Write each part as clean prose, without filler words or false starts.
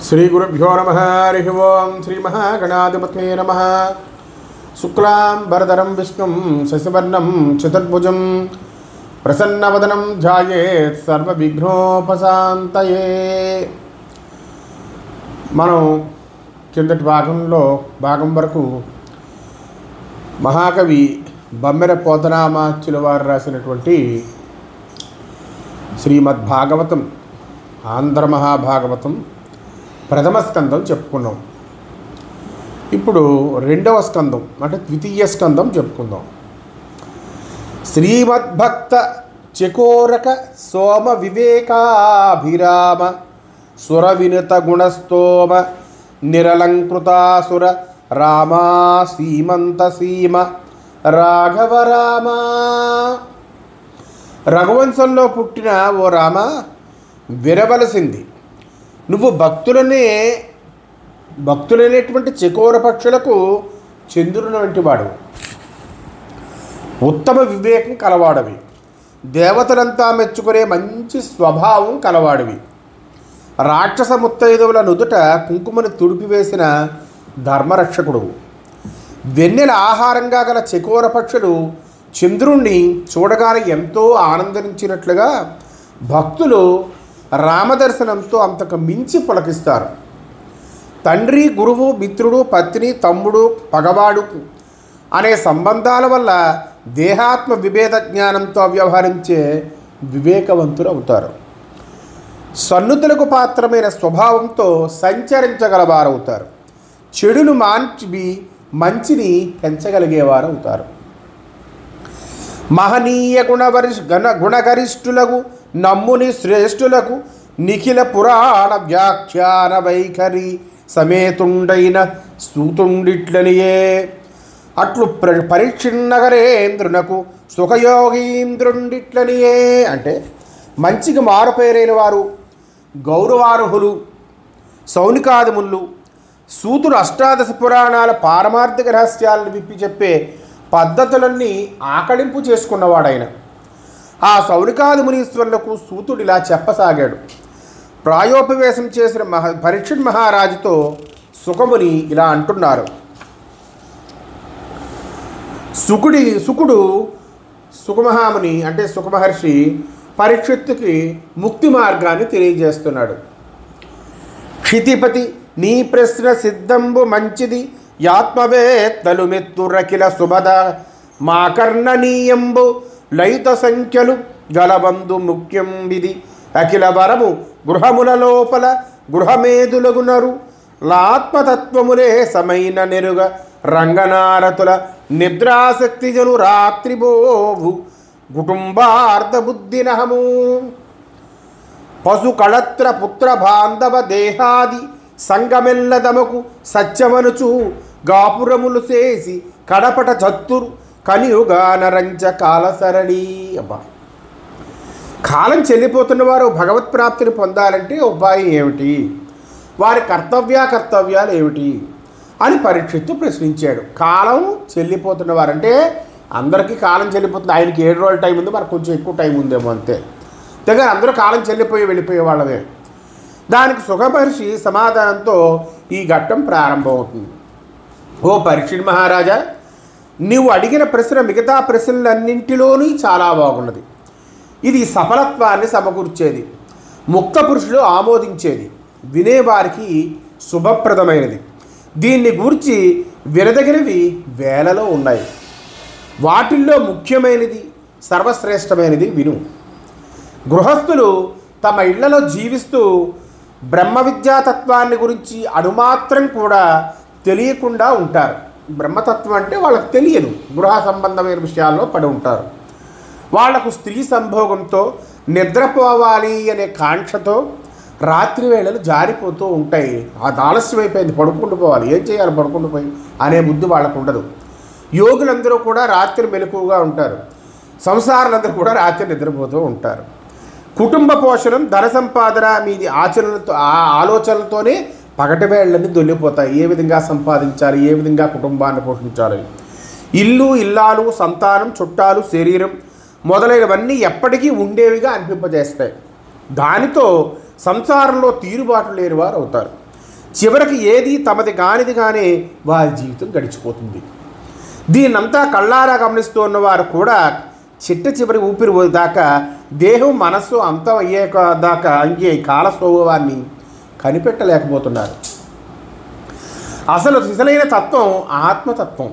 श्रीगुरुभ्यो नमः हरिः ओं श्रीमहागणाधिपतये नमः। शुक्लांबरधरं विष्णुं शशिवर्णं चतुर्भुजं प्रसन्नवदनं ध्यायेत् सर्वविघ्नोपशान्तये। మనం కిందటి భాగం వరకు మహాకవి బమ్మెర పోతనామాచ్యుల వారు రాసినటువంటి శ్రీమద్భాగవతం ఆంధ్ర మహాభాగవతం ప్రథమ స్కందం చెప్పుకున్నాం. ఇప్పుడు రెండవ స్కందం అంటే ద్వితీయ స్కందం చెప్పుకుందాం. శ్రీమద్భక్త చకోరక సోమ వివేకాభిరామ సుర వినుత గుణస్తోమ నిరలంకృతాసుర రామా సీమంత సీమ రాఘవ రామ. రఘువంశంలో పుట్టిన ఓ రామ, విరవలసింది నువ్వు భక్తులైనటువంటి చకోర పక్షులకు చంద్రుని వంటి వాడు, ఉత్తమ వివేకం కలవాడవి, దేవతలంతా మెచ్చుకునే మంచి స్వభావం కలవాడివి, రాక్షస ముత్తైదువుల నుదుట కుంకుమను తుడిపివేసిన ధర్మరక్షకుడు. వెన్నెల ఆహారంగా గల చకోర పక్షులు చంద్రుణ్ణి చూడగానే ఎంతో ఆనందించినట్లుగా భక్తులు రామదర్శనంతో అంతకు మించి పులకిస్తారు. తండ్రి, గురువు, మిత్రుడు, పత్ని, తమ్ముడు, పగవాడు అనే సంబంధాల వల్ల దేహాత్మ విభేద జ్ఞానంతో వ్యవహరించే వివేకవంతులు అవుతారు. సన్నుతులకు పాత్రమైన స్వభావంతో సంచరించగలవారవుతారు. చెడును మాన్చి మంచిని పెంచగలిగేవారు అవుతారు. మహనీయ గుణగరిష్ఠులకు నమ్ముని శ్రేష్ఠులకు నిఖిల పురాణ వ్యాఖ్యాన వైఖరి సమేతుండైన సూతుండిట్లనియే అట్లు పరీక్షిన్నగరేంద్రునకు సుఖయోగీంద్రుండిట్లనియే. అంటే మంచికి మారుపేరైన వారు గౌరవార్హులు సౌనికాదిములు సూతుడు అష్టాదశ పురాణాల పారమార్థిక రహస్యాలను విప్పి చెప్పే పద్ధతులన్నీ ఆకళింపు చేసుకున్నవాడైన ఆ సౌనికాది మునీశ్వరులకు సూతుడు ఇలా చెప్పసాగాడు. ప్రాయోపవేశం చేసిన పరీక్షిత్ మహారాజుతో సుఖముని ఇలా అంటున్నారు. సుఖమహాముని అంటే సుఖమహర్షి పరీక్షిత్తుకి ముక్తి మార్గాన్ని తెలియజేస్తున్నాడు. క్షితిపతి నీ ప్రశ్న సిద్ధంబు మంచిది, యాత్మవేత్తలు మెత్తురకిల సుభద మాకర్ణనీయంబు లయిత సంఖ్యలు గలబందు ముఖ్యం విధి అఖిల వరము గృహముల లోపల గృహమేదులగునరు లాత్మతత్వములే సమైన నెరుగ రంగనారతుల నిద్రాశక్తి జను రాత్రిబోవు కుటుంబార్థ బుద్ధినహము పశు కళత్ర పుత్ర బాంధవ దేహాది సంగమెల్లదమకు సత్యమనుచు గాపురములు చేసి కడపట చత్తురు కలియుగా నరంచ కాలసరణి. అబ్బా, కాలం చెల్లిపోతున్న వారు భగవత్ప్రాప్తిని పొందాలంటే ఉపాయం ఏమిటి, వారి కర్తవ్యాలు ఏమిటి అని పరీక్షిత్తు ప్రశ్నించాడు. కాలం చెల్లిపోతున్న వారంటే అందరికీ కాలం చెల్లిపోతుంది. ఆయనకి 7 రోజుల టైం ఉంది, మనకు కొంచెం ఎక్కువ టైం ఉందేమో అంతే. దగ్గర అందరూ కాలం వెళ్ళిపోయే వాళ్ళమే. దానికి సుఖమహర్షి సమాధానంతో ఈ ఘట్టం ప్రారంభమవుతుంది. ఓ పరీక్షిత్ మహారాజా, నీవు అడిగిన ప్రశ్న మిగతా ప్రశ్నలన్నింటిలోనూ చాలా బాగున్నది. ఇది సఫలత్వాన్ని సమకూర్చేది, ముక్త పురుషులు ఆమోదించేది, వినేవారికి శుభప్రదమైనది. దీన్ని గూర్చి వినదగినవి వేలలో ఉన్నాయి. వాటిల్లో ముఖ్యమైనది సర్వశ్రేష్టమైనది విను. గృహస్థులు తమ ఇళ్లలో జీవిస్తూ బ్రహ్మ విద్యాతత్వాన్ని గురించి అణుమాత్రం కూడా తెలియకుండా ఉంటారు. బ్రహ్మతత్వం అంటే వాళ్ళకు తెలియదు, గృహ సంబంధమైన విషయాల్లో పడి ఉంటారు. వాళ్లకు స్త్రీ సంభోగంతో నిద్రపోవాలి అనే కాంక్షతో రాత్రి వేళలు జారిపోతూ ఉంటాయి. అది ఆలస్యమైపోయింది, పడుకుంటూ పోవాలి, ఏం చేయాలి, పడుకుంటూ పోయి అనే బుద్ధి వాళ్ళకు ఉండదు. యోగులందరూ కూడా రాత్రి మెలకువగా ఉంటారు, సంసారులందరూ కూడా రాత్రి నిద్రపోతూ ఉంటారు. కుటుంబ పోషణం, ధన సంపాదన మీది ఆలోచనలతోనే పగటి వేళ్ళని దొల్లిపోతాయి. ఏ విధంగా సంపాదించాలి, ఏ విధంగా కుటుంబాన్ని పోషించాలి. ఇల్లు, ఇల్లాలు, సంతానం, చుట్టాలు, శరీరం మొదలైనవన్నీ ఎప్పటికీ ఉండేవిగా అనిపింపజేస్తాయి. దానితో సంసారంలో తీరుబాటు లేని వారు అవుతారు. చివరికి ఏది తమది కానిదిగానే వారి జీవితం గడిచిపోతుంది. దీన్నంతా కళ్ళారా గమనిస్తూ ఉన్నవారు కూడా చిట్ట చివరి ఊపిరి దాకా దేహం మనస్సు అంతం అయ్యే దాకా అయ్యే కాల స్వభావాన్ని కనిపెట్టలేకపోతున్నారు. అసలు సిసలైన తత్వం ఆత్మతత్వం.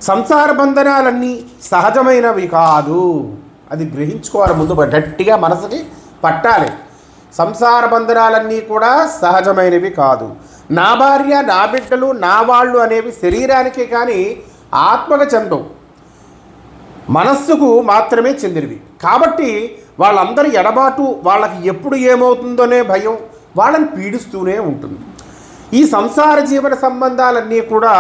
సంసార బంధనాలన్నీ సహజమైనవి కాదు. అది గ్రహించుకోవాలి. ముందు గట్టిగా మనసుకి పట్టాలి. సంసార బంధనాలన్నీ కూడా సహజమైనవి కాదు. నా భార్య, నా బిడ్డలు, నా వాళ్ళు అనేవి శరీరానికే కానీ ఆత్మకు చెందవు, మనస్సుకు మాత్రమే చెందినవి. కాబట్టి వాళ్ళందరి ఎడబాటు, వాళ్ళకి ఎప్పుడు ఏమవుతుందోనే భయం వాళ్ళని పీడిస్తూనే ఉంటుంది. ఈ సంసార జీవన సంబంధాలన్నీ కూడా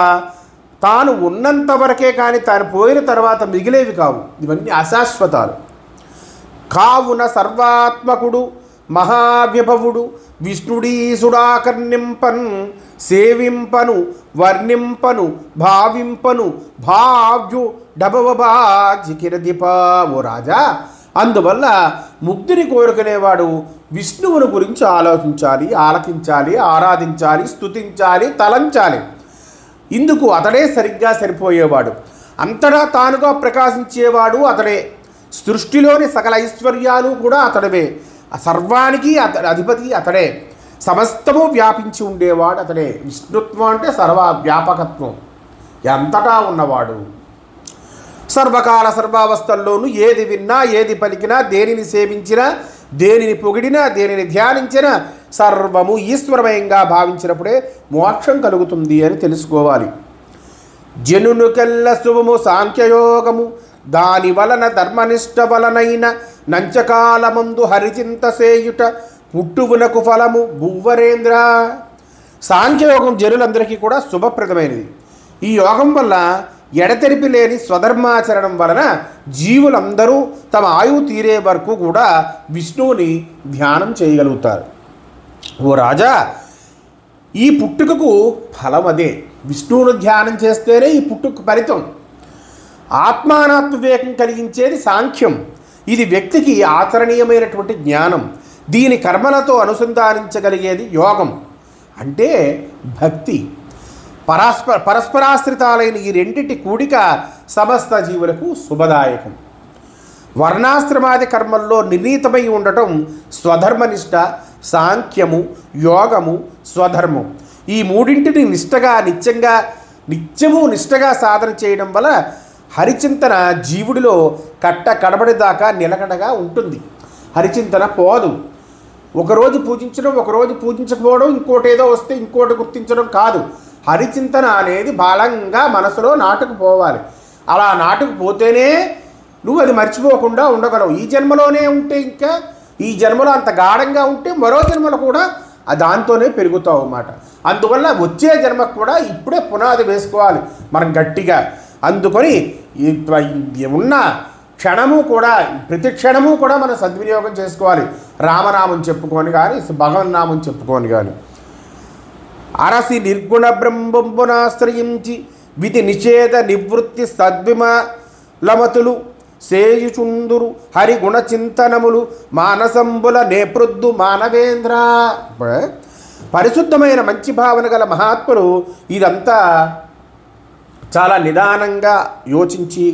తాను ఉన్నంత వరకే కానీ తాను పోయిన తర్వాత మిగిలేవి కావు. ఇవన్నీ అశాశ్వతాలు. కావున సర్వాత్మకుడు మహావిభవుడు విష్ణుడీసుడాకర్ణింపన్ సేవింపను వర్ణింపను భావింపను భావ్యు డబవబాజికిరదిపా. ఓ రాజా, అందువల్ల ముక్తిని కోరుకునేవాడు విష్ణువుని గురించి ఆలోచించాలి, ఆలకించాలి, ఆరాధించాలి, స్తుతించాలి, తలంచాలి. ఇందుకు అతడే సరిగ్గా సరిపోయేవాడు. అంతటా తానుగా ప్రకాశించేవాడు అతడే. సృష్టిలోని సకల ఐశ్వర్యాలు కూడా అతడవే. సర్వానికి అధిపతి అతడే. సమస్తము వ్యాపించి ఉండేవాడు అతడే. విష్ణుత్వం అంటే సర్వ వ్యాపకత్వం, ఎంతటా ఉన్నవాడు. సర్వకాల సర్వావస్థల్లోనూ ఏది విన్నా, ఏది పలికినా, దేనిని సేవించినా, దేనిని పొగిడినా, దేనిని ధ్యానించినా సర్వము ఈశ్వరమయంగా భావించినప్పుడే మోక్షం కలుగుతుంది అని తెలుసుకోవాలి. జనునుకెల్ల శుభము సాంఖ్యయోగము, దాని వలన ధర్మనిష్ట వలనైన నంచకాలమందు హరిచింత సేయుట పుట్టువునకు ఫలము భువరేంద్ర. సాంఖ్యయోగం జనులందరికీ కూడా శుభప్రదమైనది. ఈ యోగం వల్ల ఎడతెరిపి లేని స్వధర్మాచరణం వలన జీవులందరూ తమ ఆయువు తీరే వరకు కూడా విష్ణువుని ధ్యానం చేయగలుగుతారు. ఓ రాజా, ఈ పుట్టుకకు ఫలం అదే. విష్ణువును ధ్యానం చేస్తేనే ఈ పుట్టుకు ఫలితం. ఆత్మానాత్మ వివేకం కలిగించేది సాంఖ్యం. ఇది వ్యక్తికి ఆచరణీయమైనటువంటి జ్ఞానం. దీని కర్మలతో అనుసంధానించగలిగేది యోగం అంటే భక్తి. పరస్పరాశ్రితాలైన ఈ రెండింటి కూడిక సమస్త జీవులకు శుభదాయకం. వర్ణాశ్రమాది కర్మల్లో నిర్ణీతమై ఉండటం స్వధర్మనిష్ట, సాంఖ్యము, యోగము, స్వధర్మం. ఈ మూడింటిని నిత్యము నిష్టగా సాధన చేయడం వల్ల హరిచింతన జీవుడిలో కడబడి దాకా నిలకడగా ఉంటుంది. హరిచింతన పోదు. ఒకరోజు పూజించడం, ఒకరోజు పూజించకపోవడం, ఇంకోటి ఏదో వస్తే ఇంకోటి గుర్తించడం కాదు. హరిచింతన అనేది బలంగా మనసులో నాటుకుపోవాలి. అలా నాటుకుపోతేనే నువ్వు అది మర్చిపోకుండా ఉండగలవు. ఈ జన్మలోనే ఉంటే, ఇంకా ఈ జన్మలో అంత గాఢంగా ఉంటే మరో జన్మలో కూడా దాంతోనే పెరుగుతావు అన్నమాట. అందువల్ల వచ్చే జన్మకు కూడా ఇప్పుడే పునాది వేసుకోవాలి మనం గట్టిగా. అందుకొని ఉన్న క్షణము కూడా, ప్రతి క్షణము కూడా మనం సద్వినియోగం చేసుకోవాలి. రామనామం చెప్పుకొని కానీ, భగవన్నామం చెప్పుకొని కానీ. అరసి నిర్గుణ బ్రహ్మంబునాశ్రయించి విధి నిషేధ నివృత్తి సద్విమలమతులు సేయుచుందురు హరిగుణ చింతనములు మానసంబుల నేపృద్దు మానవేంద్ర. పరిశుద్ధమైన మంచి భావన గల మహాత్ములు ఇదంతా చాలా నిదానంగా యోచించి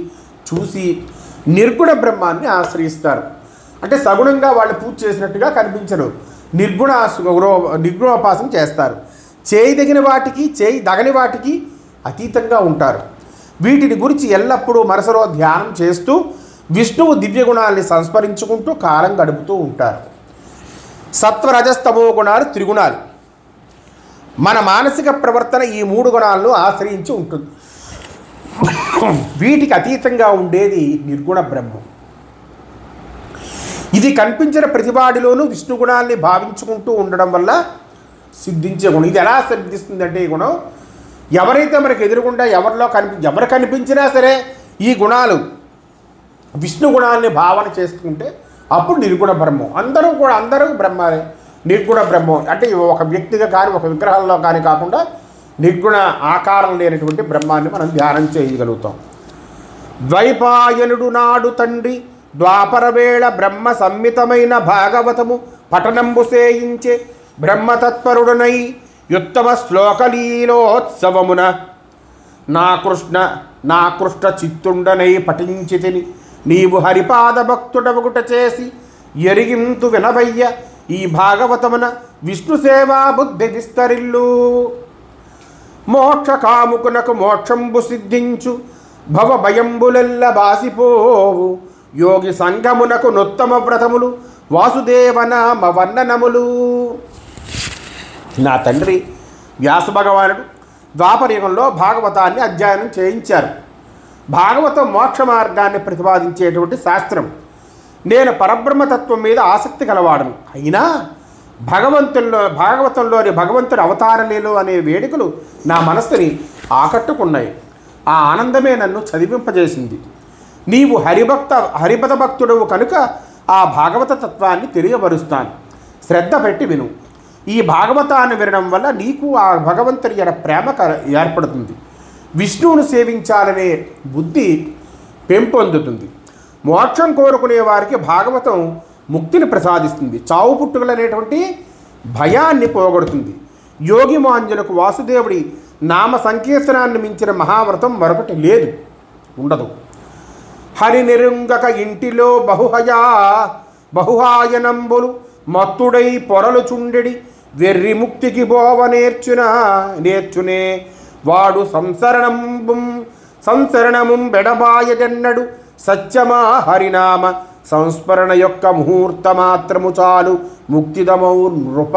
చూసి నిర్గుణ బ్రహ్మాన్ని ఆశ్రయిస్తారు. అంటే సగుణంగా వాళ్ళు పూజ చేసినట్టుగా కనిపించరు. నిర్గుణోపాసన చేస్తారు. చేయదగిన వాటికి, చేయదగని వాటికి అతీతంగా ఉంటారు. వీటిని గురించి ఎల్లప్పుడూ మనసులో ధ్యానం చేస్తూ విష్ణువు దివ్యగుణాల్ని సంస్మరించుకుంటూ కాలం గడుపుతూ ఉంటారు. సత్వరజస్తమో గుణాలు త్రిగుణాలు. మన మానసిక ప్రవర్తన ఈ మూడు గుణాలను ఆశ్రయించి ఉంటుంది. వీటికి అతీతంగా ఉండేది నిర్గుణ బ్రహ్మం. ఇది కనిపించిన ప్రతివాడిలోనూ విష్ణు గుణాల్ని భావించుకుంటూ ఉండడం వల్ల సిద్ధించే గుణం. ఇది ఎలా సిద్ధిస్తుందంటే, ఈ గుణం ఎవరైతే మనకు ఎదురుగుండా ఎవరు కనిపించినా సరే ఈ గుణాలు విష్ణు గుణాలని భావన చేసుకుంటే అప్పుడు నిర్గుణ బ్రహ్మం. అందరూ బ్రహ్మాలే. నిర్గుణ బ్రహ్మం అంటే ఒక వ్యక్తిగా కానీ, ఒక విగ్రహాల్లో కానీ కాకుండా నిర్గుణ ఆకారం లేనటువంటి బ్రహ్మాన్ని మనం ధ్యానం చేయగలుగుతాం. ద్వైపాయనుడు నాడు తండ్రి ద్వాపరవేళ బ్రహ్మ సంహితమైన భాగవతము పఠనంబు సేయించే బ్రహ్మతత్పరుడునై యుత్తమ శ్లోకలీలోత్సవమున నా కృష్ణ చిత్తుండనై పఠించితిని. నీవు హరిపాద భక్తుడవగుట చేసి ఎరిగింతు వినవయ్య ఈ భాగవతమున విష్ణు సేవా బుద్ధి విస్తరిల్లు. మోక్ష కాముకునకు మోక్షంబు సిద్ధించు భవ భయంబులెల్ల బాసిపోవు. యోగి సంఘమునకు నొత్తమ వ్రతములు వాసుదేవనామ వర్ణనములు. నా తండ్రి వ్యాస భగవానుడు ద్వాపరయుగంలో భాగవతాన్ని అధ్యయనం చేయించారు. భాగవతం మోక్ష మార్గాన్ని ప్రతిపాదించేటువంటి శాస్త్రం. నేను పరబ్రహ్మతత్వం మీద ఆసక్తి కలవాడను. అయినా భాగవతంలోని భగవంతుడి అవతారలీలు అనే వేడుకలు నా మనస్సుని ఆకట్టుకున్నాయి. ఆ ఆనందమే నన్ను చదివింపజేసింది. నీవు హరిపద భక్తుడవు కనుక ఆ భాగవత తత్వాన్ని తెలియబరుస్తాను. శ్రద్ధ పెట్టి విను. ఈ భాగవతాన్ని వినడం వల్ల నీకు ఆ భగవంతుడి యొక్క ప్రేమ ఏర్పడుతుంది. విష్ణువును సేవించాలనే బుద్ధి పెంపొందుతుంది. మోక్షం కోరుకునే వారికి భాగవతం ముక్తిని ప్రసాదిస్తుంది. చావు పుట్టుకలు అనేటువంటి భయాన్ని పోగొడుతుంది. యోగి మాంజులకు వాసుదేవుడి నామ సంకీర్తనాన్ని మించిన మహావ్రతం మరొకటి లేదు, ఉండదు. హరి నిరుంగక ఇంటిలో బహుహాయనంబులు మత్తుడై పొరలు చుండెడి వెర్రి ముక్తికి బోవ నేర్చునే వాడు సంసరణము బెడబాయజన్నడు సత్యమా హరినామ సంస్మరణ యొక్క ముహూర్త మాత్రము చాలు ముక్తిదమౌ నృప.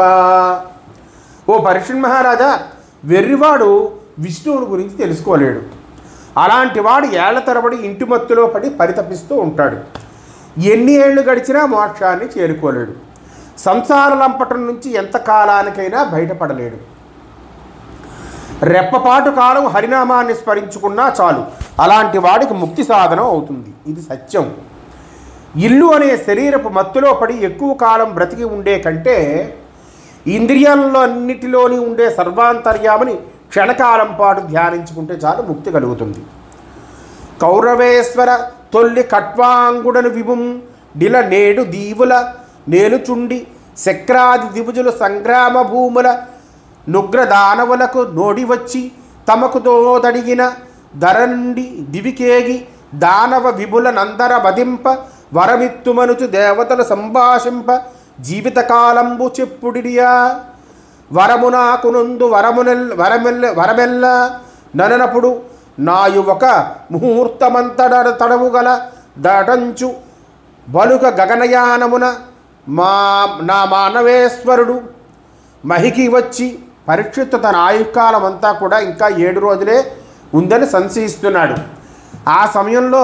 ఓ పరీక్షణ్ మహారాజా, వెర్రివాడు విష్ణువుని గురించి తెలుసుకోలేడు. అలాంటి వాడు ఏళ్ల తరబడి ఇంటి మత్తులో పడి పరితపిస్తూ ఉంటాడు. ఎన్ని ఏళ్ళు గడిచినా మోక్షాన్ని చేరుకోలేడు. సంసార లంపటం నుంచి ఎంతకాలానికైనా బయటపడలేడు. రెప్పపాటు కాలం హరినామాన్ని స్మరించుకున్నా చాలు, అలాంటి వాడికి ముక్తి సాధనం అవుతుంది. ఇది సత్యం. ఇల్లు అనే శరీరపు మత్తులో పడి ఎక్కువ కాలం బ్రతికి ఉండే కంటే ఇంద్రియాలలో అన్నిటిలోని ఉండే సర్వాంతర్యామని క్షణకాలం పాటు ధ్యానించుకుంటే చాలు ముక్తి కలుగుతుంది. కౌరవేశ్వర తొల్లి కట్వాంగుడను విభుం డిల నేడు దీవుల నేలుచుండి శక్రాది దివుజులు సంగ్రామ భూముల నుగ్రదానవులకు నోడి వచ్చి తమకు తోదడిగిన ధర నుండి దివికేగి దానవ విభుల నందర వధింప వరమిత్తుమనుచు దేవతలు సంభాషింప జీవితకాలంబు చెప్పుడియా. వరమునాకునుందు వరమెల్ల నననప్పుడు నాయు ఒక ముహూర్తమంతడ తడవు గల దటంచు బలుక గగనయానమున నా మానవేశ్వరుడు మహికి వచ్చి పరీక్షిత్తు తన ఆయుష్కాలం అంతా కూడా ఇంకా 7 రోజులే ఉందని సంశయిస్తున్నాడు. ఆ సమయంలో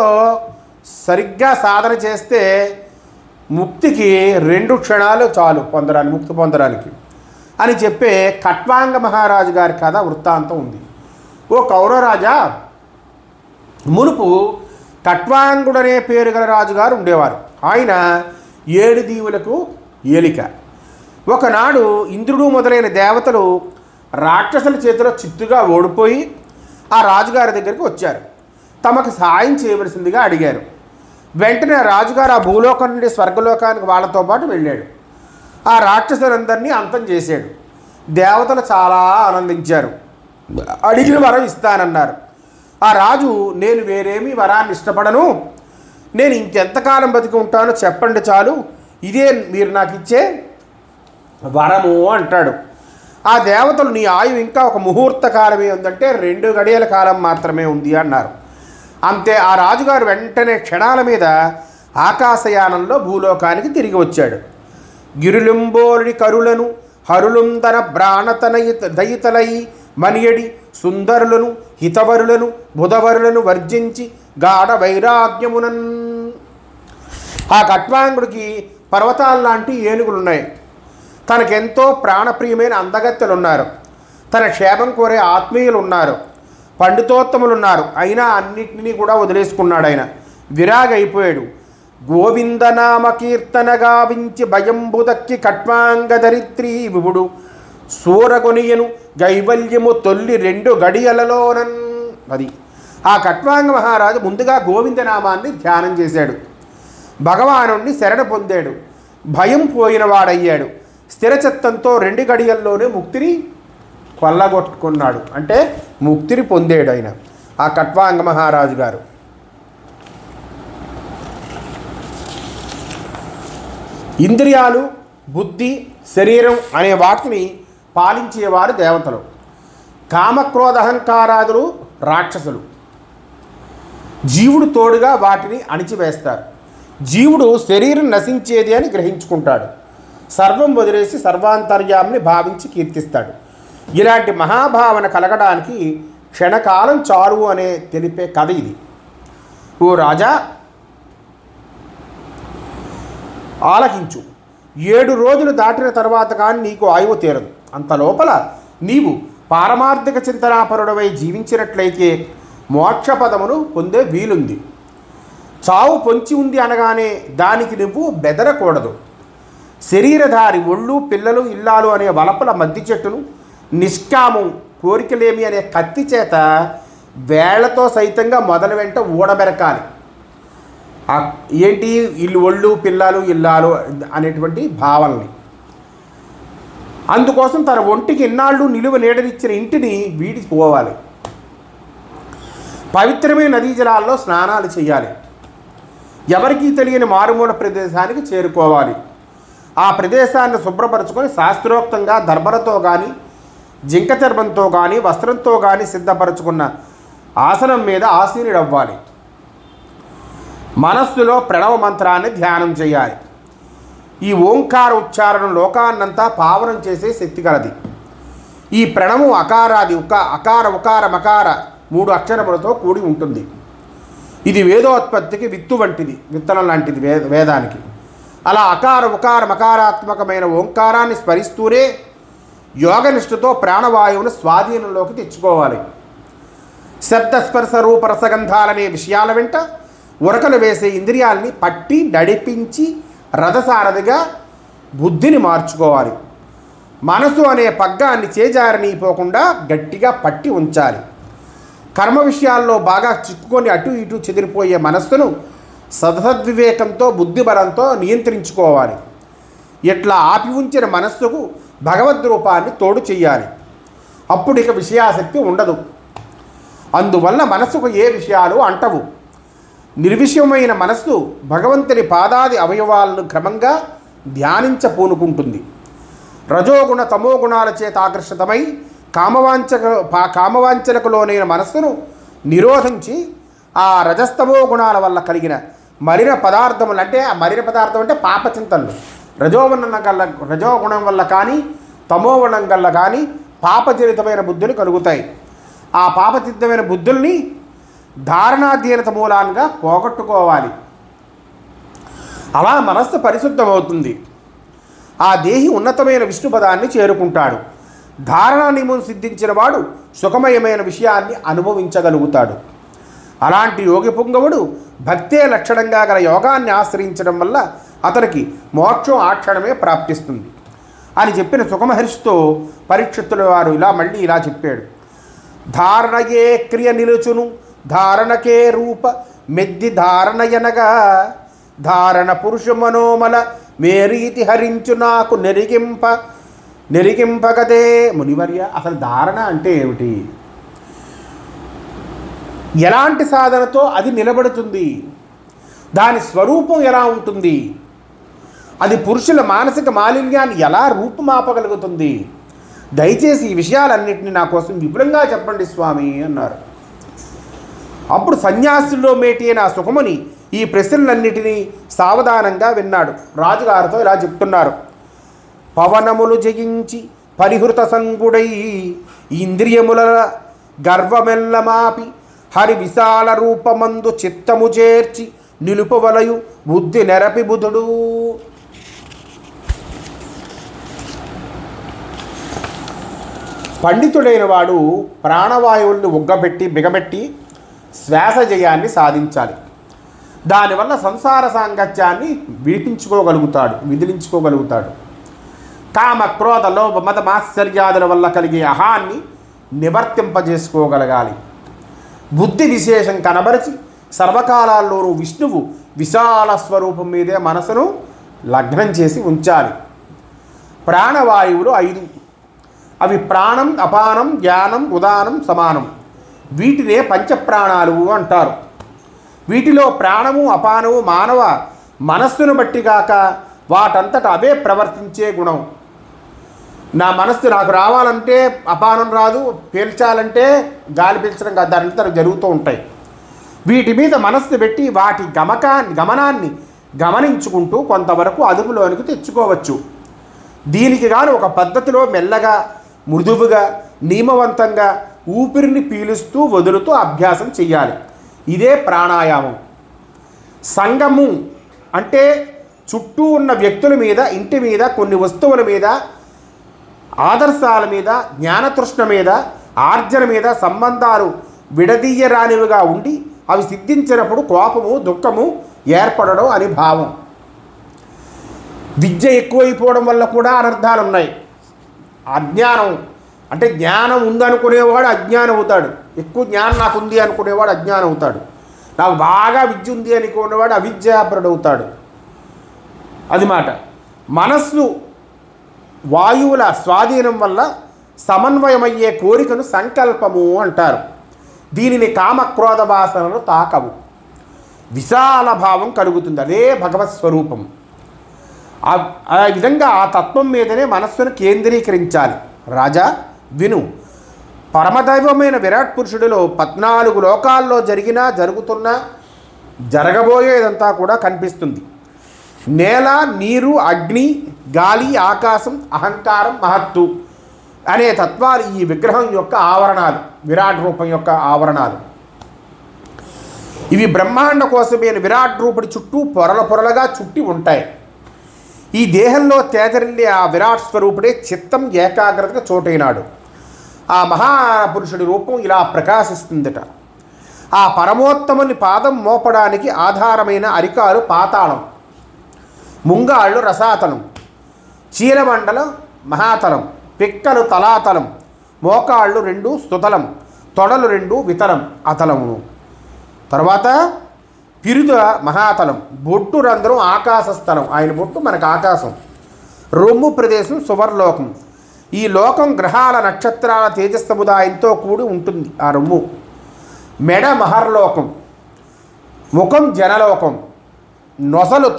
సరిగ్గా సాధన చేస్తే ముక్తికి 2 క్షణాలు చాలు ముక్తి పొందడానికి అని చెప్పే కట్వాంగ మహారాజు గారి కథ వృత్తాంతం ఉంది. ఓ కౌరవరాజా, మునుపు కట్వాంగుడనే పేరు గల రాజుగారు ఉండేవారు. ఆయన 7 దీవులకు ఏలిక. ఒకనాడు ఇంద్రుడు మొదలైన దేవతలు రాక్షసుల చేతిలో చిత్తుగా ఓడిపోయి ఆ రాజుగారి దగ్గరికి వచ్చారు. తమకు సహాయం చేయవలసిందిగా అడిగారు. వెంటనే రాజుగారు ఆ భూలోకం నుండి స్వర్గలోకానికి వాళ్ళతో పాటు వెళ్ళాడు. ఆ రాక్షసులందరినీ అంతం చేశాడు. దేవతలు చాలా ఆనందించారు. అడిగిన వరం ఇస్తానన్నారు. ఆ రాజు, నేను వేరేమీ వరాన్ని ఇష్టపడను, నేను ఇంకెంతకాలం బతికి ఉంటానో చెప్పండి చాలు, ఇదే మీరు నాకు ఇచ్చే వరము అంటాడు. ఆ దేవతలు, నీ ఆయువు ఇంకా ఒక ముహూర్త కాలమే ఉందంటే 2 గడియల కాలం మాత్రమే ఉంది అన్నారు. అంతే. ఆ రాజుగారు వెంటనే క్షణాల మీద ఆకాశయానంలో భూలోకానికి తిరిగి వచ్చాడు. గిరులుంబోలుడి కరులను హరులుందన బ్రాణతన దయితలై మనియడి సుందరులను హితవరులను బుధవరులను వర్జించి గాఢ వైరాగ్యమునన్. ఆ కట్వాంగుడికి పర్వతాల్లాంటి ఏనుగులున్నాయి. తనకెంతో ప్రాణప్రియమైన అందగత్తెలున్నారు. తన క్షేమం కోరే ఆత్మీయులు ఉన్నారు. పండితోత్తములున్నారు. అయినా అన్నిటినీ కూడా వదిలేసుకున్నాడు. ఆయన విరాగి అయిపోయాడు. గోవిందనామ కీర్తన గావించి భయంబుదక్కి కట్వాంగ ధరిత్రి విభుడు సూరగొనియను గైవల్యము తొల్లి 2 గడియలలోనన్. అది ఆ కట్వాంగ మహారాజు ముందుగా గోవిందనామాన్ని ధ్యానం చేశాడు. భగవానుణ్ణి శరణ పొందాడు. భయం పోయిన వాడయ్యాడు. స్థిరచిత్తంతో 2 గడియల్లోనే ముక్తిని కొల్లగొట్టుకున్నాడు, అంటే ముక్తిని పొందాడు ఆయన ఆ ఖట్వాంగ మహారాజు గారు. ఇంద్రియాలు, బుద్ధి, శరీరం అనే వాటిని పాలించేవారు దేవతలు. కామక్రోధ అహంకారాదులు రాక్షసులు. జీవుడు తోడుగా వాటిని అణిచివేస్తారు. జీవుడు శరీరం నశించేది అని గ్రహించుకుంటాడు. సర్వం వదిలేసి సర్వాంతర్యామిని భావించి కీర్తిస్తాడు. ఇలాంటి మహాభావన కలగడానికి క్షణకాలం చాలు అనే తెలిపే కథ ఇది. ఓ రాజా, ఆలకించు. 7 రోజులు దాటిన తర్వాత కానీ నీకు ఆయువు తీరదు. అంత లోపల నీవు పారమార్థిక చింతనాపరుడవై జీవించినట్లయితే మోక్షపదమును పొందే వీలుంది. చావు పొంచి ఉంది అనగానే దానికి నువ్వు బెదరకూడదు. శరీరధారి, ఒళ్ళు, పిల్లలు, ఇల్లాలు అనే వలపల మద్ది చెట్టును, నిష్కామం, కోరికలేమి అనే కత్తి చేత వేళ్లతో సైతంగా మొదలు వెంట ఊడబెరకాలి. ఏంటి ఇల్లు, ఒళ్ళు, పిల్లలు, ఇల్లాలు అనేటువంటి భావనని. అందుకోసం తన ఒంటికి ఇన్నాళ్ళు నిలువ నీడనిచ్చిన ఇంటిని వీడిపోవాలి. పవిత్రమైన నదీ జలాల్లో స్నానాలు చేయాలి. ఎవరికీ తెలియని మారుమూల ప్రదేశానికి చేరుకోవాలి. ఆ ప్రదేశాన్ని శుభ్రపరచుకొని శాస్త్రోక్తంగా దర్భలతో కానీ, జింక చర్మంతో కానీ, వస్త్రంతో కానీ సిద్ధపరచుకున్న ఆసనం మీద ఆసీనుడవ్వాలి. మనస్సులో ప్రణవ మంత్రాన్ని ధ్యానం చేయాలి. ఈ ఓంకార ఉచ్చారణ లోకాన్నంతా పావనం చేసే శక్తి కలది. ఈ ప్రణవం అకారాది అకార ఉకార మకార 3 అక్షరములతో కూడి ఉంటుంది. ఇది వేదోత్పత్తికి విత్తు వంటిది, విత్తనం లాంటిది వేదానికి. అలా అకార ఉకార మకారాత్మకమైన ఓంకారాన్ని స్మరిస్తూనే యోగనిష్ఠతో ప్రాణవాయువును స్వాధీనంలోకి తెచ్చుకోవాలి. శబ్దస్పర్శ రూప రసగంధాలనే విషయాల వెంట ఉరకలు వేసే ఇంద్రియాలని పట్టి నడిపించి రథసారథిగా బుద్ధిని మార్చుకోవాలి. మనసు అనే పగ్గాన్ని చేజారనీపోకుండా గట్టిగా పట్టి ఉంచాలి. కర్మ విషయాల్లో బాగా చిక్కుకొని అటు ఇటు చెదిరిపోయే మనస్సును సదసద్వివేకంతో, బుద్ధిబలంతో నియంత్రించుకోవాలి. ఇట్లా ఆపి ఉంచిన మనస్సుకు భగవద్ రూపాన్ని తోడు చెయ్యాలి. అప్పుడు ఇక విషయాసక్తి ఉండదు. అందువల్ల మనస్సుకు ఏ విషయాలు అంటవు. నిర్విషయమైన మనస్సు భగవంతుని పాదాది అవయవాలను క్రమంగా ధ్యానించపూనుకుంటుంది. రజోగుణ తమోగుణాల చేత ఆకర్షితమై కామవాంఛనకు మనస్సును నిరోధించి ఆ రజస్తమో గుణాల వల్ల కలిగిన మలిన పదార్థములు, అంటే ఆ మలిన పదార్థం అంటే పాపచింతనలు, రజోగుణం వల్ల కానీ తమోగుణం వల్ల కానీ పాపజనితమైన బుద్ధులు కలుగుతాయి. ఆ పాపచిత్తమైన బుద్ధుల్ని ధారణాధీనత మూలాన్గా పోగొట్టుకోవాలి. అలా మనస్సు పరిశుద్ధమవుతుంది. ఆ దేహి ఉన్నతమైన విష్ణుపదాన్ని చేరుకుంటాడు. ధారణా నియమం సిద్ధించిన వాడు సుఖమయమైన విషయాన్ని అనుభవించగలుగుతాడు. అలాంటి యోగి పుంగవుడు భక్తే లక్షణంగా గల యోగాన్ని ఆశ్రయించడం వల్ల అతనికి మోక్షం ఆ క్షణమే ప్రాప్తిస్తుంది అని చెప్పిన సుఖమహర్షితో పరీక్షితుల వారు మళ్ళీ ఇలా చెప్పాడు. ధారణయే క్రియ నిలుచును, ధారణకే రూప మెద్ది ధారణయనగా, ధారణ పురుష మనోమల మేరీతి హరించు నాకు నెరిగింపగదే. మునివర్య, అసలు ధారణ అంటే ఏమిటి? ఎలాంటి సాధనతో అది నిలబడుతుంది? దాని స్వరూపం ఎలా ఉంటుంది? అది పురుషుల మానసిక మాలిన్యాన్ని ఎలా రూపుమాపగలుగుతుంది? దయచేసి ఈ విషయాలన్నింటినీ నా కోసం విపులంగా చెప్పండి స్వామి అన్నారు. అప్పుడు సన్యాసుల్లో మేటి అయిన సుఖముని ఈ ప్రశ్నలన్నిటినీ సావధానంగా విన్నాడు. రాజుగారితో ఇలా చెప్తున్నారు. పవనములు జయించి పరిహృత సంగుడై ఇంద్రియముల గర్వమెల్లమాపి హరి విశాల రూపమందు చిత్తము చేర్చి నిలుపవలయు బుద్ధి నెరపి బుధుడు. పండితుడైన వాడు ప్రాణవాయువుల్ని బిగబెట్టి శ్వాస జయాన్ని సాధించాలి. దానివల్ల సంసార సాంగత్యాన్ని విదిలించుకోగలుగుతాడు. కామ క్రోధ లోభ మత మాత్సర్యాదుల వల్ల కలిగే అహాన్ని నివర్తింపజేసుకోగలగాలి. బుద్ధి విశేషం కనబరిచి సర్వకాలాల్లోనూ విష్ణువు విశాల స్వరూపం మీదే మనసును లగ్నం చేసి ఉంచాలి. ప్రాణవాయువులు 5. అవి ప్రాణం, అపానం, జ్ఞానం, ఉదానం, సమానం. వీటినే పంచప్రాణాలు అంటారు. వీటిలో ప్రాణము, అపానము మానవ మనస్సును బట్టి కాక వాటంతట అవే ప్రవర్తించే గుణం. నా మనస్సు నాకు రావాలంటే అపానం రాదు, పీల్చాలంటే గాలి పీల్చడం కాదు, దానంతా జరుగుతూ ఉంటాయి. వీటి మీద మనస్సు పెట్టి వాటి గమనాన్ని గమనించుకుంటూ కొంతవరకు అదుపులోనికి తెచ్చుకోవచ్చు. దీనికి గాను ఒక పద్ధతిలో మెల్లగా, మృదువుగా, నియమవంతంగా ఊపిరిని పీలుస్తూ వదులుతూ అభ్యాసం చెయ్యాలి. ఇదే ప్రాణాయామం. సంగము అంటే చుట్టూ ఉన్న వ్యక్తుల మీద, ఇంటి మీద, కొన్ని వస్తువుల మీద, ఆదర్శాల మీద, జ్ఞానతృష్ణ మీద, ఆర్జన మీద సంబంధాలు విడదీయరానివిగా ఉండి అవి సిద్ధించినప్పుడు కోపము, దుఃఖము ఏర్పడడం అని భావం. విద్య ఎక్కువైపోవడం వల్ల కూడా అనర్థాలు ఉన్నాయి. అజ్ఞానం అంటే జ్ఞానం ఉందనుకునేవాడు అజ్ఞానం అవుతాడు. ఎక్కువ జ్ఞానం నాకు ఉంది అనుకునేవాడు అజ్ఞానం అవుతాడు. నాకు బాగా విద్య ఉంది అనుకునేవాడు అవిద్యాపరుడు అవుతాడు. అది మాట. మనస్సు వాయువుల స్వాధీనం వల్ల సమన్వయమయ్యే కోరికను సంకల్పము అంటారు. దీనిని కామక్రోధ వాసనలు తాకవు. విశాల భావం కలుగుతుంది. అదే భగవత్ స్వరూపం. ఆ విధంగా ఆ తత్వం మీదనే మనస్సును కేంద్రీకరించాలి. రాజా విను, పరమదైవమైన విరాట్ పురుషుడిలో 14 లోకాల్లో జరిగినా, జరుగుతున్నా, జరగబోయేదంతా కూడా కనిపిస్తుంది. నేల, నీరు, అగ్ని, గాలి, ఆకాశం, అహంకారం, మహత్తు అనే తత్వాలు ఈ విగ్రహం యొక్క ఆవరణాలు, విరాట్ రూపం యొక్క ఆవరణాలు. ఇవి బ్రహ్మాండ కోసమైన విరాట్ రూపుడి చుట్టూ పొరలుగా చుట్టి ఉంటాయి. ఈ దేహంలో తేజరిల్లి ఆ విరాట్ స్వరూపుడే చిత్తం ఏకాగ్రతగా చోటైనాడు. ఆ మహాపురుషుడి రూపం ఇలా ప్రకాశిస్తుందట. ఆ పరమోత్తముని పాదం మోపడానికి ఆధారమైన అరికాలు పాతాళం, ముంగాళ్ళు రసాతలం, చీలమండలం మహాతలం, పిక్కలు తలాతలం, మోకాళ్ళు 2 స్తుతలం, తొడలు 2 వితలం అతలమును. తర్వాత పిరుద మహాతలం, బొట్టు రంధ్రం ఆకాశస్థలం, ఆయన బొట్టు మనకు ఆకాశం, రొమ్ము ప్రదేశం సువర్లోకం. ఈ లోకం గ్రహాల, నక్షత్రాల తేజస్సముదాయంతో కూడి ఉంటుంది. ఆ రొమ్ము మెడ మహర్లోకం, ముఖం జనలోకం, నొసలు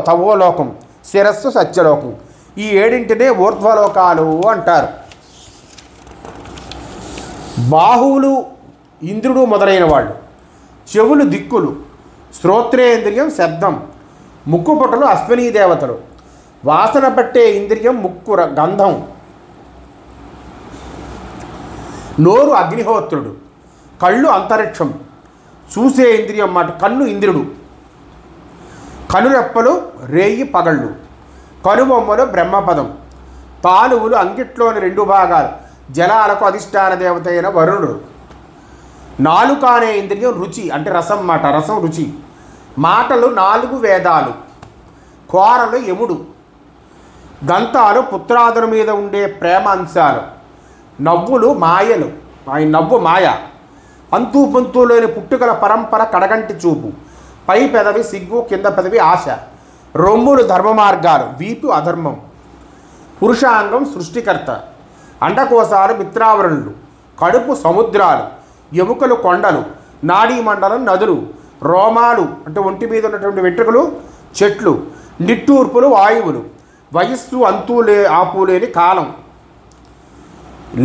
తపోలోకం, శిరస్సు సత్యలోకం. ఈ 7 ఊర్ధ్వలోకాలు అంటారు. బాహువులు ఇంద్రుడు మొదలైన వాళ్ళు, చెవులు దిక్కులు, శ్రోత్రేంద్రియం శబ్దం, ముక్కు పొట్టలు అశ్వినీ దేవతలు, వాసన పట్టే ఇంద్రియం ముక్కు గంధం, నోరు అగ్నిహోత్రుడు, కళ్ళు అంతరిక్షం, చూసే ఇంద్రియం మాట కన్ను ఇంద్రుడు, కనురెప్పలు రేయి పగళ్ళు, కనుబొమ్మలు బ్రహ్మపదం, తాలువులు అంగిట్లోని 2 భాగాలు, జలాలకు అధిష్టాన దేవత అయిన వరుణుడు, నాలుక అనే ఇంద్రియం రుచి అంటే రసం మాట, రసం రుచి, మాటలు 4 వేదాలు, కోరలు యముడు, దంతాలు పుత్రాదుల మీద ఉండే ప్రేమ అంశాలు, నవ్వులు మాయలు, ఆయన నవ్వు మాయ, అంతూ పొంతూ లేని పుట్టుకల పరంపర కడగంటి చూపు, పై పెదవి సిగ్గు, కింద పెదవి ఆశ, రొమ్ములు ధర్మ మార్గాలు, వీపు అధర్మం, పురుషాంగం సృష్టికర్త, అండకోశాలు మిత్రావరణులు, కడుపు సముద్రాలు, ఎముకలు కొండలు, నాడీ మండలం నదులు, రోమాలు అంటే ఒంటి మీద ఉన్నటువంటి వెంట్రుకలు చెట్లు, నిట్టూర్పులు వాయువులు, వయస్సు ఆపులేని కాలం,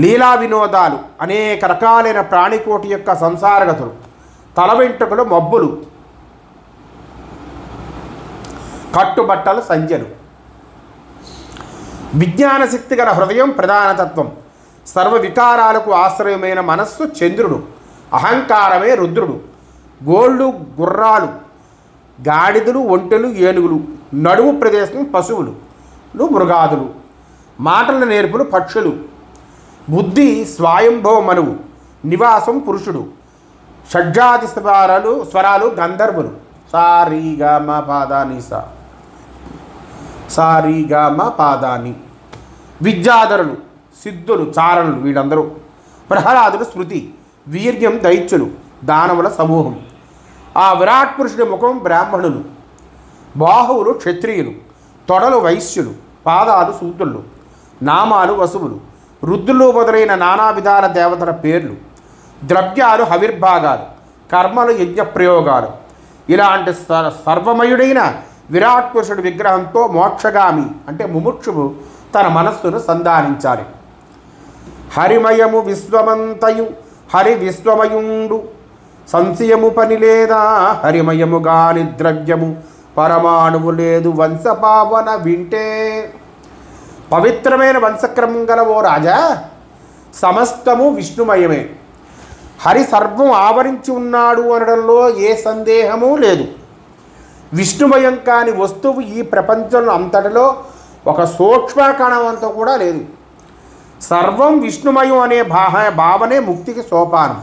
లీలా వినోదాలు, అనేక రకాలైన ప్రాణికోటి యొక్క సంసారగతులు, తల వెంట్రుకలు మబ్బులు, కట్టుబట్టలు సంధ్యలు. విజ్ఞాన శక్తి గల హృదయం ప్రధానతత్వం, సర్వ వికారాలకు ఆశ్రయమైన మనస్సు చంద్రుడు, అహంకారమే రుద్రుడు, గోళ్ళు గుర్రాలు, గాడిదలు ఒంటెలు ఏనుగులు, నడుము ప్రదేశం పశువులు మృగాదులు, మాటల నేర్పులు పక్షులు, బుద్ధి స్వయంభవ మనువు, నివాసం పురుషుడు, షడ్జాతి స్వరాలు గంధర్వులు, సారీగామ పాదాని సారీగామ పాదాని, విద్యాధరులు సిద్ధులు చారణులు వీళ్ళందరూ, ప్రహ్లాదులు స్మృతి, వీర్యం దైత్యులు, దానవుల సమూహం. ఆ విరాట్ పురుషుడి ముఖం బ్రాహ్మణులు, బాహువులు క్షత్రియులు, తొడలు వైశ్యులు, పాదాలు శూద్రులు, నామాలు వసువులు, రుద్రులు మొదలైన నానా విధాల దేవతల పేర్లు, ద్రవ్యాలు, హవిర్భాగాలు, కర్మలు, యజ్ఞ ప్రయోగాలు, ఇలాంటి సర్వమయుడైన విరాట్ పురుషుడి విగ్రహంతో మోక్షగామి అంటే ముముక్షువు తన మనస్సును సంధానించాలి. హరిమయము విశ్వమంతయు హరి విశ్వమయుండు సంశయము పని లేదా, హరిమయము గాని ద్రవ్యము పరమాణువు లేదు వంశపావన వింటే. పవిత్రమైన వంశక్రమం గల ఓ రాజా, సమస్తము విష్ణుమయమే. హరి సర్వం ఆవరించి ఉన్నాడు అనడంలో ఏ సందేహము లేదు. విష్ణుమయం కాని వస్తువు ఈ ప్రపంచంలో అంతటిలో ఒక సూక్ష్మ కణమంతా కూడా లేదు. సర్వం విష్ణుమయం అనే భావనే ముక్తికి సోపానం.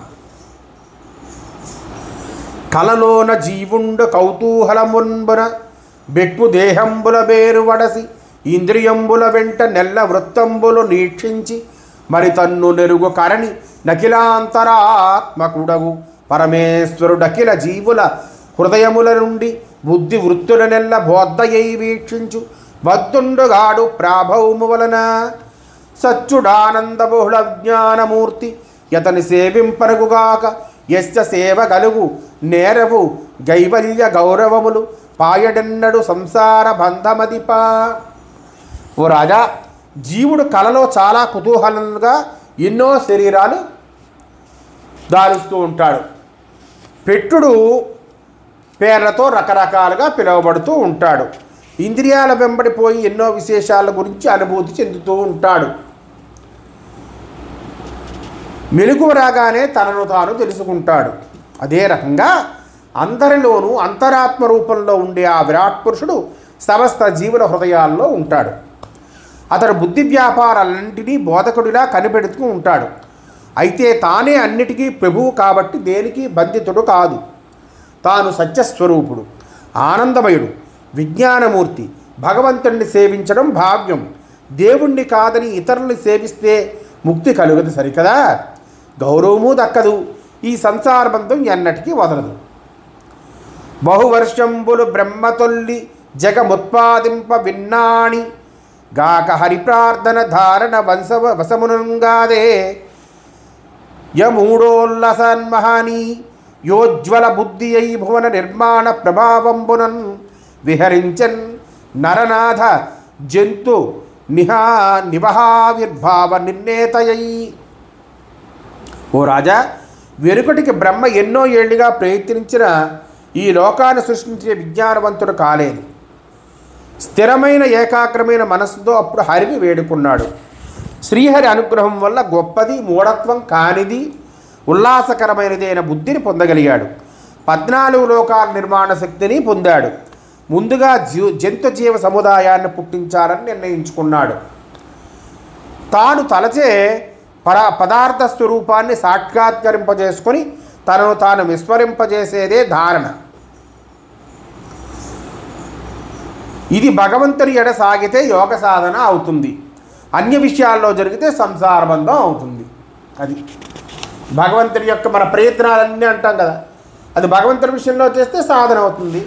కలలోన జీవుండు కౌతూహలమున్బున బెక్కు దేహంబుల వేరు వడసి ఇంద్రియంబుల వెంట నెల్ల వృత్తంబులు నీక్షించి మరి తన్ను నెరుగు కరణి నకిలాంతరాత్మకుడగు పరమేశ్వరుడకిల జీవుల హృదయముల నుండి బుద్ధి వృత్తుల నెల్ల బోద్ధయై వీక్షించు వద్దుండుగాడు ప్రాభౌము వలన సచ్చుడానంద బహుళ జ్ఞానమూర్తి యతని సేవింపరుగుగాక యస్య సేవ గలుగు నేరవు గైవల్య గౌరవములు పాయడెన్నడు సంసార బంధమదిపా. ఓ రాజా, జీవుడు కలలో చాలా కుతూహలంగా ఎన్నో శరీరాలు దాలుస్తూ ఉంటాడు. పెట్టుడు పేర్లతో రకరకాలుగా పిలువబడుతూ ఉంటాడు. ఇంద్రియాల వెంబడిపోయి ఎన్నో విశేషాల గురించి అనుభూతి చెందుతూ ఉంటాడు. మెలకువ రాగానే తనను తాను తెలుసుకుంటాడు. అదే రకంగా అందరిలోనూ అంతరాత్మ రూపంలో ఉండే ఆ విరాట్ పురుషుడు సమస్త జీవుల హృదయాల్లో ఉంటాడు. అతడు బుద్ధి వ్యాపారాలన్నింటినీ బోధకుడిలా కనిపెడుతూ ఉంటాడు. అయితే తానే అన్నిటికీ ప్రభువు కాబట్టి దేనికి బంధితుడు కాదు. తాను సత్యస్వరూపుడు, ఆనందమయుడు, విజ్ఞానమూర్తి. భగవంతుణ్ణి సేవించడం భావ్యం. దేవుణ్ణి కాదని ఇతరుల్ని సేవిస్తే ముక్తి కలుగదు సరికదా, గౌరవము దక్కదు. ఈ సంసార బంధం ఎన్నటికీ వదలదు. బహువర్షంబులు బ్రహ్మతొల్లి జగముత్పాదింప విన్నాణి గాక హరిప్రార్థన ధారణ వసమునంగాదే యమూఢోల్లసన్మహాని యోజ్వల బుద్ధి అయి భువన నిర్మాణ ప్రభావంబునన్ విహరించన్ నరనాథ జంతు నివహావిర్భావ నిర్ణేతయై. ఓ రాజా, వెనుకటికి బ్రహ్మ ఎన్నో ఏళ్లుగా ప్రయత్నించిన ఈ లోకాన్ని సృష్టించే విజ్ఞానవంతుడు కాలేదు. స్థిరమైన ఏకాగ్రమైన మనస్సుతో అప్పుడు హరిని వేడుకున్నాడు. శ్రీహరి అనుగ్రహం వల్ల గొప్పది, మూఢత్వం కానిది, ఉల్లాసకరమైనది అయిన బుద్ధిని పొందగలిగాడు. 14 లోకాల నిర్మాణ శక్తిని పొందాడు. ముందుగా జంతు జీవ సముదాయాన్ని పుట్టించాలని నిర్ణయించుకున్నాడు. తాను తలచే పదార్థ స్వరూపాన్ని సాక్షాత్కరింపజేసుకొని తనను తాను విస్మరింపజేసేదే ధారణ. ఇది భగవంతుని ఎడ సాగితే యోగ సాధన అవుతుంది. అన్య విషయాల్లో జరిగితే సంసార బంధం అవుతుంది. అది భగవంతుని యొక్క మన ప్రయత్నాలన్నీ అంటాం కదా, అది భగవంతుని విషయంలో చేస్తే సాధన అవుతుంది.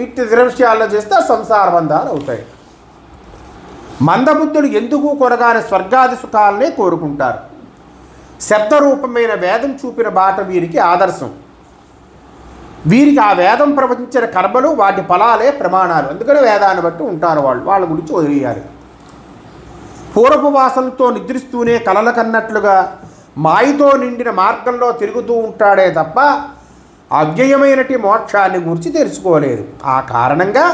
ఇతర విషయాల్లో చేస్తే సంసార బంధాలు అవుతాయి. మందబుద్ధులు ఎందుకు కొనగానే స్వర్గాది సుఖాలనే కోరుకుంటారు. శబ్దరూపమైన వేదం చూపిన బాట వీరికి ఆదర్శం. వీరికి ఆ వేదం ప్రవచించిన కర్మలు, వాటి ఫలాలే ప్రమాణాలు. అందుకని వేదాన్ని బట్టి ఉంటారు వాళ్ళ గురించి వదిలేయాలి. పూర్వపు వాసనతో నిద్రిస్తూనే కలల కన్నట్లుగా మాయతో నిండిన మార్గంలో తిరుగుతూ ఉంటాడే తప్ప అవ్యయమైనటి మోక్షాన్ని గురించి తెలుసుకోలేదు. ఆ కారణంగా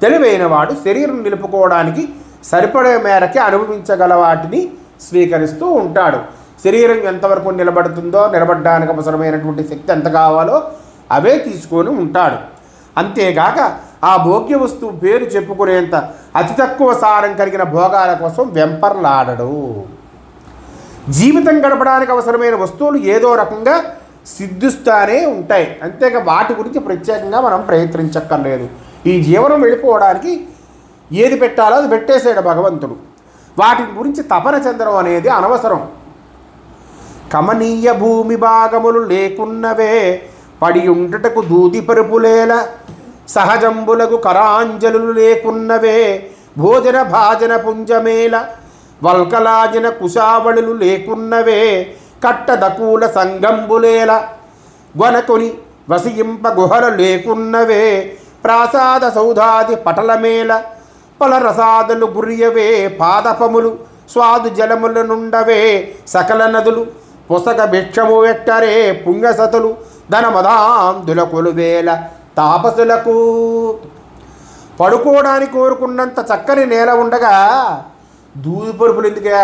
తెలివైన వాడు శరీరం నిలుపుకోవడానికి సరిపడే మేరకి అనుభవించగల వాటిని స్వీకరిస్తూ ఉంటాడు. శరీరం ఎంతవరకు నిలబడుతుందో, నిలబడడానికి అవసరమైనటువంటి శక్తి ఎంత కావాలో అవే తీసుకొని ఉంటాడు. అంతేగాక ఆ భోగ్య వస్తువు పేరు చెప్పుకునేంత అతి తక్కువ సారం కలిగిన భోగాల కోసం వెంపర్లాడడు. జీవితం గడపడానికి అవసరమైన వస్తువులు ఏదో రకంగా సిద్ధిస్తూనే ఉంటాయి. అంతేగా వాటి గురించి ప్రత్యేకంగా మనం ప్రయత్నించక్కర్లేదు. ఈ జీవనం వెళ్ళిపోవడానికి ఏది పెట్టాలో అది పెట్టేసాడు భగవంతుడు. వాటి గురించి తపన చెందడం అనేది అనవసరం. కమనీయ భూమి భాగములు లేకున్నవే పడి ఉంటటకు దూది పరుపులేల, సహజంబులకు కరాంజలు లేకున్నవే భోజన భాజన పుంజమేల, వల్కలాజిన కుశావళులు లేకున్నవే కట్టదకూల సంగంబులేల గొనకొని వసియింప గుహలు లేకున్నవే ప్రాసాద సౌధాది పటలమేల పలరసాదులు గురియవే పాదపములు స్వాదు జలముల నుండవే సకల నదులు పుసక భిక్షము వెట్టరే పుణ్యసతులు ధనమదాందుల కొలువేల తాపసులకు. పడుకోవడానికి కోరుకున్నంత చక్కని నేల ఉండగా దూది పరుపులు ఎందుకే?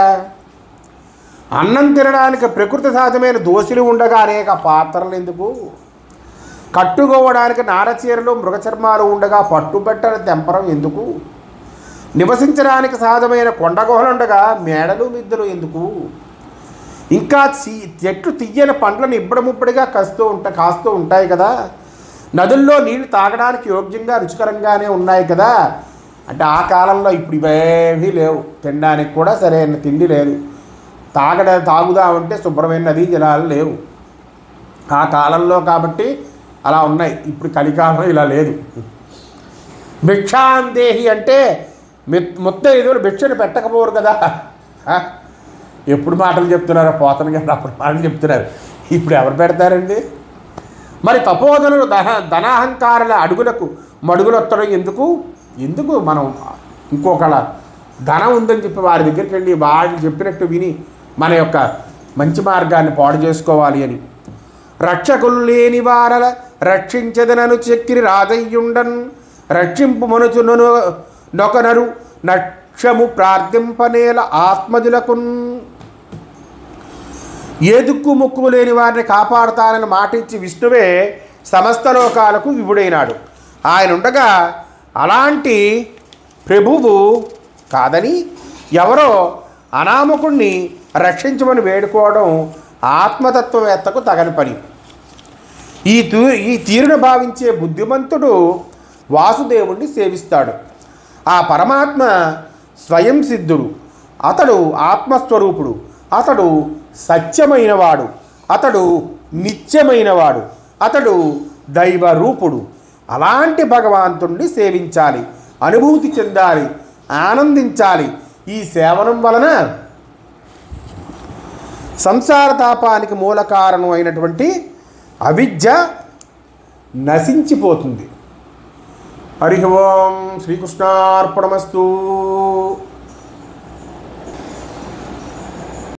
అన్నం తినడానికి ప్రకృతి సహజమైన దోశలు ఉండగా అనేక పాత్రలు ఎందుకు? కట్టుకోవడానికి నారచీరలు మృగచర్మాలు ఉండగా పట్టుబట్టల తెంపరం ఎందుకు? నివసించడానికి సహజమైన కొండగుహలుండగా మేడలు మిద్దెలు ఎందుకు? ఇంకా చెట్లు తియ్యని పండ్లను ఇబ్బడముబ్బడిగా కాస్తూ ఉంటాయి కదా. నదుల్లో నీళ్లు తాగడానికి యోగ్యంగా రుచికరంగానే ఉన్నాయి కదా. అంటే ఆ కాలంలో ఇప్పుడు ఇవేవీ లేవు. తినడానికి కూడా సరైన తిండి లేదు. తాగుదామంటే శుభ్రమైన నదీ జలాలు లేవు ఆ కాలంలో. కాబట్టి అలా ఉన్నాయి. ఇప్పుడు కలికాలం ఇలా లేదు. భిక్షాందేహి అంటే ముత్తైదువులు భిక్షను పెట్టకపోరు కదా. ఎప్పుడు మాటలు చెప్తున్నారు పోతన గారు, అప్పుడు మాటలు చెప్తున్నారు. ఇప్పుడు ఎవరు పెడతారండి? మరి తపోధనులు ధనాహంకారుల అడుగులకు మడుగులొత్తడం ఎందుకు మనం ఇంకొకళ్ళ ధనం ఉందని చెప్పి వారి దగ్గరికి వెళ్ళి వాళ్ళు చెప్పినట్టు విని మన యొక్క మంచి మార్గాన్ని పాడు చేసుకోవాలి అని. రక్షకులు లేని వారల రక్షించదనను చెక్కిరి రాజయ్యుండన్ రక్షింపు మనుచును నొకనరు నక్షము ప్రార్థింపనేల ఆత్మజులకున్. ఏ దుక్కు ముక్కు లేని వారిని కాపాడుతానని మాటిచ్చి విష్ణువే సమస్త లోకాలకు విభుడైనాడు. ఆయన ఉండగా అలాంటి ప్రభువు కాదని ఎవరో అనామకుణ్ణి రక్షించమని వేడుకోవడం ఆత్మతత్వవేత్తకు తగని పని. ఈ తీరును భావించే బుద్ధిమంతుడు వాసుదేవుణ్ణి సేవిస్తాడు. ఆ పరమాత్మ స్వయం సిద్ధుడు. అతడు ఆత్మస్వరూపుడు. అతడు సత్యమైనవాడు. అతడు నిత్యమైనవాడు. అతడు దైవరూపుడు. అలాంటి భగవంతుణ్ణి సేవించాలి, అనుభూతి చెందాలి, ఆనందించాలి. ఈ సేవనం వలన సంసార తాపానికి మూల కారణం అయినటువంటి అవిద్య నశించిపోతుంది. హరి ఓం శ్రీకృష్ణార్పణమస్తు.